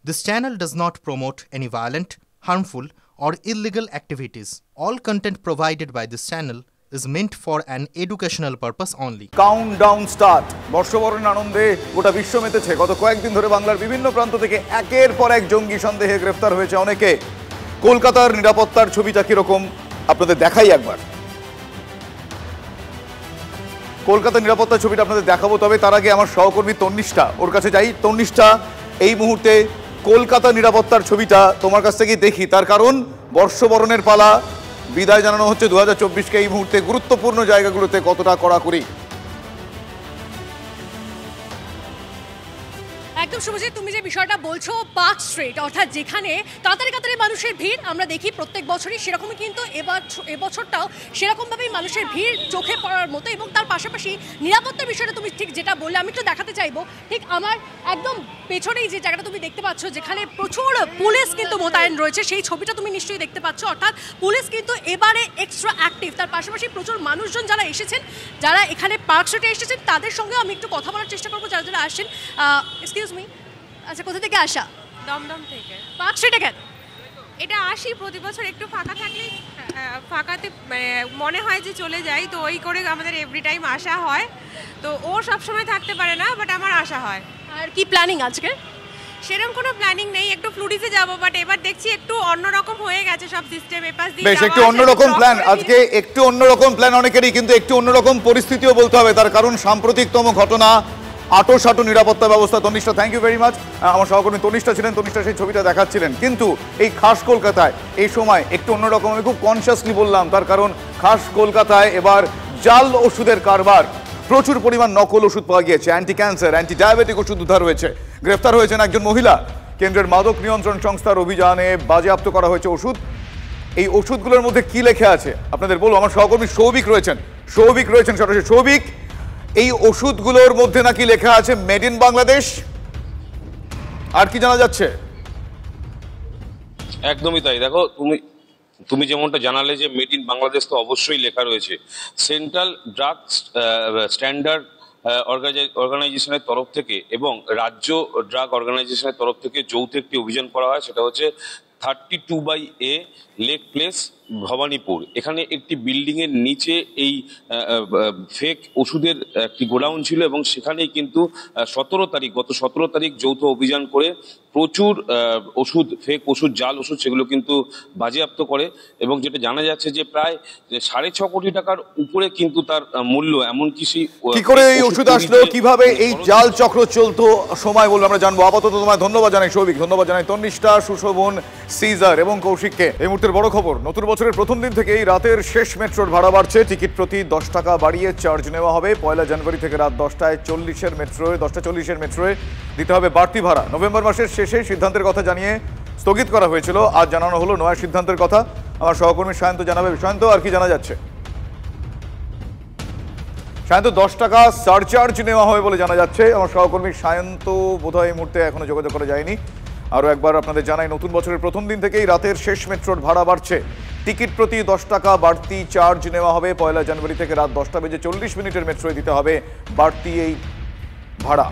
This channel does not promote any violent, harmful, or illegal activities. All content provided by this channel is meant for an educational purpose only. Countdown start. বর্ষবরণের আনন্দে গোটা বিশ্ব মেতেছে। গত কয়েকদিন ধরে বাংলার বিভিন্ন প্রান্ত থেকে একের পর এক জঙ্গি সন্দেহে গ্রেফতার হয়েছে অনেকে। কলকাতার নিরাপত্তার ছবিটা কিরকম আপনাদের দেখাই একবার। কলকাতার নিরাপত্তার ছবিটা আপনাদের দেখাবো, তবে তার আগে আমার সহকর্মী তন্নিষ্ঠা, ওর কাছে যাই। তন্নিষ্ঠা, এই মুহূর্তে কলকাতা নিরাপত্তার ছবিটা তোমার কাছ থেকে দেখি, তার কারণ বর্ষবরণের পালা, বিদায় জানানো হচ্ছে 2024কে। এই মুহূর্তে গুরুত্বপূর্ণ জায়গাগুলোতে কতটা কড়াকড়ি। একদম শুভজিৎ, তুমি যে বিষয়টা বলছো, পার্ক স্ট্রিট অর্থাৎ যেখানে কাতারে কাতারে মানুষের ভিড় আমরা দেখি প্রত্যেক বছরই, সেরকমই কিন্তু এবছরটাও সেরকমভাবেই মানুষের ভিড় চোখে পড়ার মতো। এবং তার পাশাপাশি নিরাপত্তার বিষয়টা তুমি ঠিক যেটা বললে আমি একটু দেখাতে চাইবো। ঠিক আমার একদম পেছনেই যে জায়গাটা তুমি দেখতে পাচ্ছ, যেখানে প্রচুর পুলিশ কিন্তু মোতায়েন রয়েছে, সেই ছবিটা তুমি নিশ্চয়ই দেখতে পাচ্ছ। অর্থাৎ পুলিশ কিন্তু এবারে এক্সট্রা অ্যাক্টিভ। তার পাশাপাশি প্রচুর মানুষজন যারা এসেছেন, যারা এখানে পার্ক স্ট্রিটে এসেছেন, তাদের সঙ্গেও আমি একটু কথা বলার চেষ্টা করবো যারা যারা আসছেন। এক্সকিউজ মি, আচ্ছা কোথা থেকে আসা? দমদম থেকে। পার্ক স্ট্রিটে কেন? এটা আসি প্রতি বছর, একটু ফাঁকা থাকলে ফাঁকাতে মনে হয় যে চলে যাই, তো ওই করে আমাদের এভরি টাইম আসা হয়। তো ও সবসময় থাকতে পারে না, বাট আমার আসা হয়। আর কি প্ল্যানিং আজকে? সেরকম কোনো প্ল্যানিং নেই, একটু ফ্লুডিসে যাব, বাট এবার দেখছি একটু অন্যরকম হয়ে গেছে সব সিস্টেম। এপাশ দিয়ে বেশ একটু অন্যরকম প্ল্যান আজকে, একটু অন্যরকম প্ল্যান অনেকেরই, কিন্তু একটু অন্যরকম পরিস্থিতিও বলতে হবে, তার কারণ সাম্প্রতিকতম ঘটনা, আটো নিরাপত্তা ব্যবস্থা। Tannishtha, thank you very much. আমার সহকর্মী তনিষ্ঠা ছিলেন, তনিষ্ঠা সেই ছবিটা দেখাচ্ছিলেন। কিন্তু এই খাস কলকাতায় এই সময় একটু অন্যরকম, আমি খুব কনসিয়াসলি বললাম, তার কারণ খাস কলকাতায় এবার জাল ওষুধের কারবার। প্রচুর পরিমাণ নকল ওষুধ পাওয়া গিয়েছে, অ্যান্টি ক্যান্সার, অ্যান্টি ডায়াবেটিক ওষুধ উদ্ধার হয়েছে। গ্রেফতার হয়েছেন একজন মহিলা। কেন্দ্রের মাদক নিয়ন্ত্রণ সংস্থার অভিযানে বাজেয়াপ্ত করা হয়েছে ওষুধ। এই ওষুধগুলোর মধ্যে কি লেখা আছে আপনাদের বলবো। আমার সহকর্মী সৌভিক রয়েছেন সরাসরি। সৌভিক, এই ওষুধগুলোর মধ্যে নাকি লেখা আছে মেড ইন বাংলাদেশ, আর কি জানা যাচ্ছে? একদমই তাই। দেখো, তুমি যেমনটা জানালে যে মেড ইন বাংলাদেশ তো অবশ্যই লেখা রয়েছে। সেন্ট্রাল ড্রাগ স্ট্যান্ডার্ড অর্গানাইজেশনের তরফ থেকে এবং রাজ্য ড্রাগ অর্গানাইজেশনের তরফ থেকে যৌথ একটি অভিযান করা হয়। সেটা হচ্ছে 32/A লেক প্লেস, ভবানীপুর। এখানে একটি বিল্ডিং এর নিচে এই ফেক ওষুধের একটি গোডাউন ছিল এবং সেখানেই কিন্তু গত 17 তারিখ যৌথ অভিযান করে প্রচুর ওষুধ, ফেক ওষুধ, জাল ওষুধ, সেগুলো কিন্তু বাজেয়াপ্ত করে। এবং যেটা জানা যাচ্ছে যে প্রায় 6.5 কোটি টাকার উপরে কিন্তু তার মূল্য। এমনকি সেই কি করে এই ওষুধ আসলো, কিভাবে এই জাল চক্র চলতো, সময় বলবো আমরা জানবো। আপাতত তোমায় ধন্যবাদ জানাই সৌভিক, ধন্যবাদ জানাই তন্নিষ্ঠা, সুশোভন, সিজার এবং কৌশিককে। এই মুহূর্তের বড় খবর, নতুন বছরের প্রথম দিন থেকেই রাতের শেষ মেট্রোর ভাড়া বাড়ছে। টিকিট প্রতি 10 টাকা বাড়িয়ে চার্জ নেওয়া হবে। 1 জানুয়ারি থেকে রাত 10:40-এর মেট্রোয় দিতে হবে বাড়তি ভাড়া। নভেম্বর মাসের শেষে সিদ্ধান্তের কথা জানিয়ে স্থগিত করা হয়েছিল, আজ জানানো হলো নয়া সিদ্ধান্তের কথা। আমার সহকর্মী সায়ন্ত জানাবে। সায়ন্ত, আর কি জানা যাচ্ছে? সায়ন্ত, 10 টাকা সারচার্জ নেওয়া হবে বলে জানা যাচ্ছে। আমার সহকর্মী সায়ন্ত বোধহয় এই মুহূর্তে এখনো যোগাযোগ করা যায়নি। আরও একবার আপনাদের জানাই, নতুন বছরের প্রথম দিন থেকেই রাতের শেষ মেট্রোর ভাড়া বাড়ছে। টিকিট প্রতি 10 টাকা বাড়তি চার্জ নেওয়া হবে। 1 জানুয়ারি থেকে রাত 10:40 মেট্রোয় দিতে হবে বাড়তি এই ভাড়া।